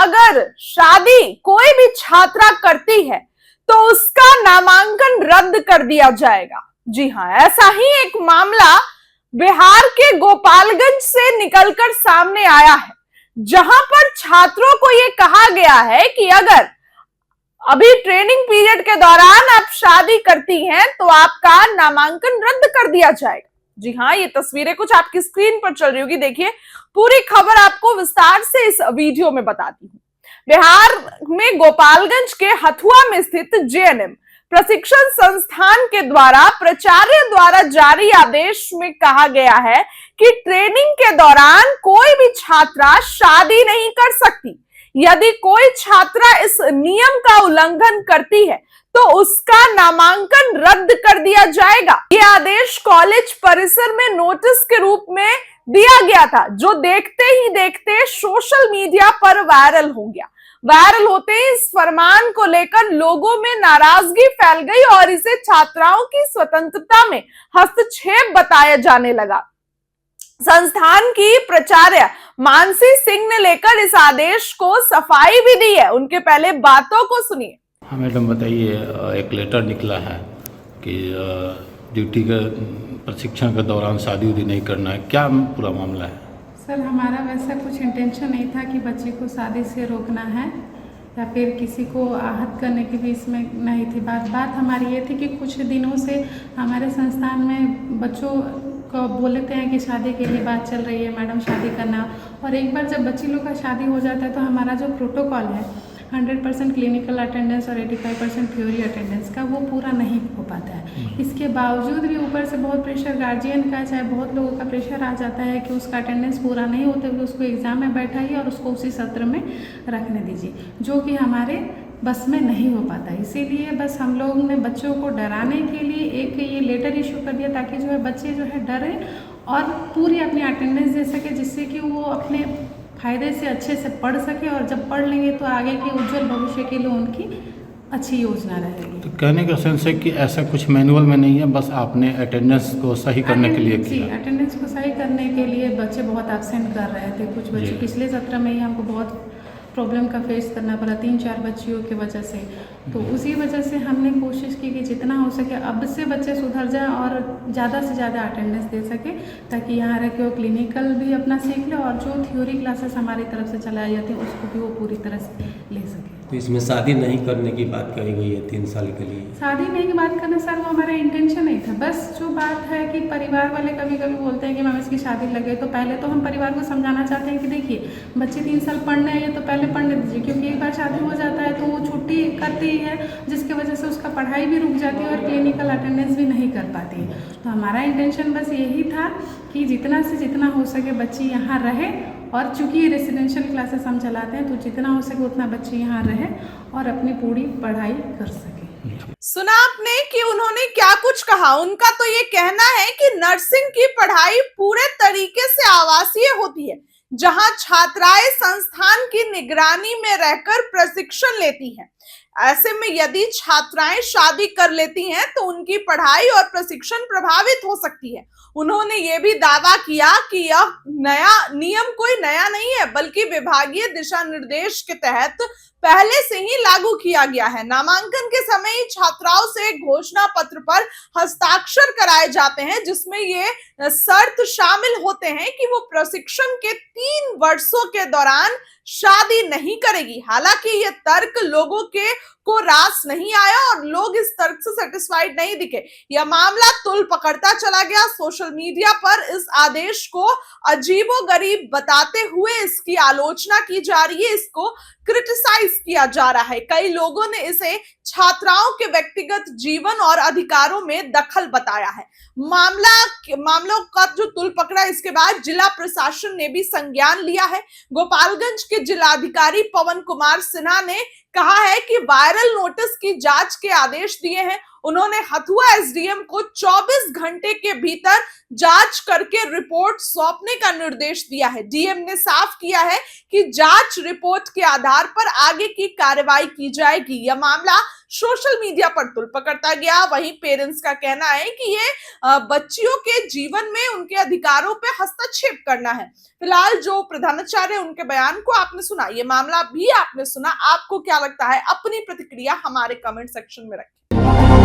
अगर शादी कोई भी छात्रा करती है तो उसका नामांकन रद्द कर दिया जाएगा। जी हां, ऐसा ही एक मामला बिहार के गोपालगंज से निकलकर सामने आया है, जहां पर छात्रों को यह कहा गया है कि अगर अभी ट्रेनिंग पीरियड के दौरान आप शादी करती हैं तो आपका नामांकन रद्द कर दिया जाएगा। जी हां, ये तस्वीरें कुछ आपकी स्क्रीन पर चल रही होगी, देखिए। पूरी खबर आपको विस्तार से इस वीडियो में बताती हूं। बिहार में गोपालगंज के हथुआ में स्थित जेएनएम प्रशिक्षण संस्थान के द्वारा प्राचार्य द्वारा जारी आदेश में कहा गया है कि ट्रेनिंग के दौरान कोई भी छात्रा शादी नहीं कर सकती। यदि कोई छात्रा इस नियम का उल्लंघन करती है तो उसका नामांकन रद्द कर दिया जाएगा। यह आदेश कॉलेज परिसर में नोटिस के रूप में दिया गया था, जो देखते ही देखते सोशल मीडिया पर वायरल हो गया। वायरल होते ही इस फरमान को लेकर लोगों में नाराजगी फैल गई और इसे छात्राओं की स्वतंत्रता में हस्तक्षेप बताया जाने लगा। संस्थान की प्राचार्य मानसी सिंह ने लेकर इस आदेश को सफाई भी दी है। उनके पहले बातों को सुनिए। हाँ मैडम, बताइए, एक लेटर निकला है कि ड्यूटी के प्रशिक्षण के दौरान शादी उदी नहीं करना है, क्या पूरा मामला है? सर, हमारा वैसा कुछ इंटेंशन नहीं था कि बच्चे को शादी से रोकना है या फिर किसी को आहत करने की भी इसमें नहीं थी बात हमारी ये थी कि कुछ दिनों से हमारे संस्थान में बच्चों को बोलते हैं कि शादी के लिए बात चल रही है, मैडम शादी करना। और एक बार जब बच्ची लोग का शादी हो जाता है तो हमारा जो प्रोटोकॉल है 100% क्लिनिकल अटेंडेंस और 85% थ्योरी अटेंडेंस का, वो पूरा नहीं हो पाता है। इसके बावजूद भी ऊपर से बहुत प्रेशर गार्जियन का, चाहे बहुत लोगों का प्रेशर आ जाता है कि उसका अटेंडेंस पूरा नहीं होते हुए उसको एग्ज़ाम में बैठाइए और उसको उसी सत्र में रखने दीजिए, जो कि हमारे बस में नहीं हो पाता। इसीलिए बस हम लोगों ने बच्चों को डराने के लिए एक ये लेटर इशू कर दिया, ताकि जो है बच्चे जो है डरें और पूरी अपनी अटेंडेंस दे सके, जिससे कि वो अपने फायदे से अच्छे से पढ़ सके और जब पढ़ लेंगे तो आगे के उज्जवल भविष्य के लिए उनकी अच्छी योजना रहेगी। तो कहने का सेंस है कि ऐसा कुछ मैनुअल में नहीं है, बस आपने अटेंडेंस को सही करने के लिए किया? अटेंडेंस को सही करने के लिए बच्चे बहुत एब्सेंट कर रहे थे। कुछ बच्चे पिछले सत्र में ही हमको बहुत प्रॉब्लम का फेस करना पड़ा, 3-4 बच्चियों की वजह से। तो उसी वजह से हमने कोशिश की कि जितना हो सके अब से बच्चे सुधर जाएं और ज़्यादा से ज़्यादा अटेंडेंस दे सके, ताकि यहाँ रह के वो क्लिनिकल भी अपना सीख ले और जो थ्योरी क्लासेस हमारी तरफ से चलाई जाती हैं उसको भी वो पूरी तरह से ले सके। तो इसमें शादी नहीं करने की बात कही गई है 3 साल के लिए? शादी नहीं की बात करना सर, वो हमारा इंटेंशन नहीं था। बस जो बात है कि परिवार वाले कभी कभी बोलते हैं कि मैम इसकी शादी लगे, तो पहले तो हम परिवार को समझाना चाहते हैं कि देखिए बच्चे 3 साल पढ़ने हैं तो पहले पढ़ने दीजिए, क्योंकि एक बार शादी हो जाता है तो वो छुट्टी करती ही है, जिसकी वजह से उसका पढ़ाई भी रुक जाती है और क्लिनिकल अटेंडेंस भी नहीं कर पाती है। तो हमारा इंटेंशन बस यही था कि जितना से जितना हो सके बच्ची यहाँ रहे, और चूँकि रेसिडेंशियल क्लासेस हम चलाते हैं तो जितना हो सके उतना बच्चे यहाँ रहे और अपनी पूरी पढ़ाई कर सके। सुना आपने कि उन्होंने क्या कुछ कहा। उनका तो ये कहना है कि नर्सिंग की पढ़ाई पूरे तरीके से आवासीय होती है, जहां छात्राएं संस्थान की निगरानी में रहकर प्रशिक्षण लेती हैं। ऐसे में यदि छात्राएं शादी कर लेती हैं तो उनकी पढ़ाई और प्रशिक्षण प्रभावित हो सकती है। उन्होंने ये भी दावा किया कि यह नया नियम कोई नया नहीं है, बल्कि विभागीय दिशा निर्देश के तहत पहले से ही लागू किया गया है। नामांकन के समय ही छात्राओं से घोषणा पत्र पर हस्ताक्षर कराए जाते हैं, जिसमें ये शर्त शामिल होते हैं कि वो प्रशिक्षण के 3 वर्षों के दौरान शादी नहीं करेगी। हालांकि ये तर्क लोगों को रास नहीं आया और लोग इस तर्क से सेटिस्फाइड नहीं दिखे। यह मामला तुल पकड़ता चला गया। सोशल मीडिया पर इस आदेश को अजीबोगरीब बताते हुए इसकी आलोचना की जा रही है, इसको क्रिटिसाइज किया जा रहा है। कई लोगों ने इसे छात्राओं के व्यक्तिगत जीवन और अधिकारों में दखल बताया है। मामलों का जो तुल पकड़ा, इसके बाद जिला प्रशासन ने भी संज्ञान लिया है। गोपालगंज के जिलाधिकारी पवन कुमार सिन्हा ने कहा है कि वायरल नोटिस की जांच के आदेश दिए हैं। उन्होंने हथुआ एसडीएम को 24 घंटे के भीतर जांच करके रिपोर्ट सौंपने का निर्देश दिया है। डीएम ने साफ किया है कि जांच रिपोर्ट के आधार पर आगे की कार्रवाई की जाएगी। यह मामला सोशल मीडिया पर तुल पकड़ता गया। वहीं पेरेंट्स का कहना है कि ये बच्चियों के जीवन में उनके अधिकारों पे हस्तक्षेप करना है। फिलहाल जो प्रधानाचार्य उनके बयान को आपने सुना, ये मामला भी आपने सुना। आपको क्या लगता है? अपनी प्रतिक्रिया हमारे कमेंट सेक्शन में रखें।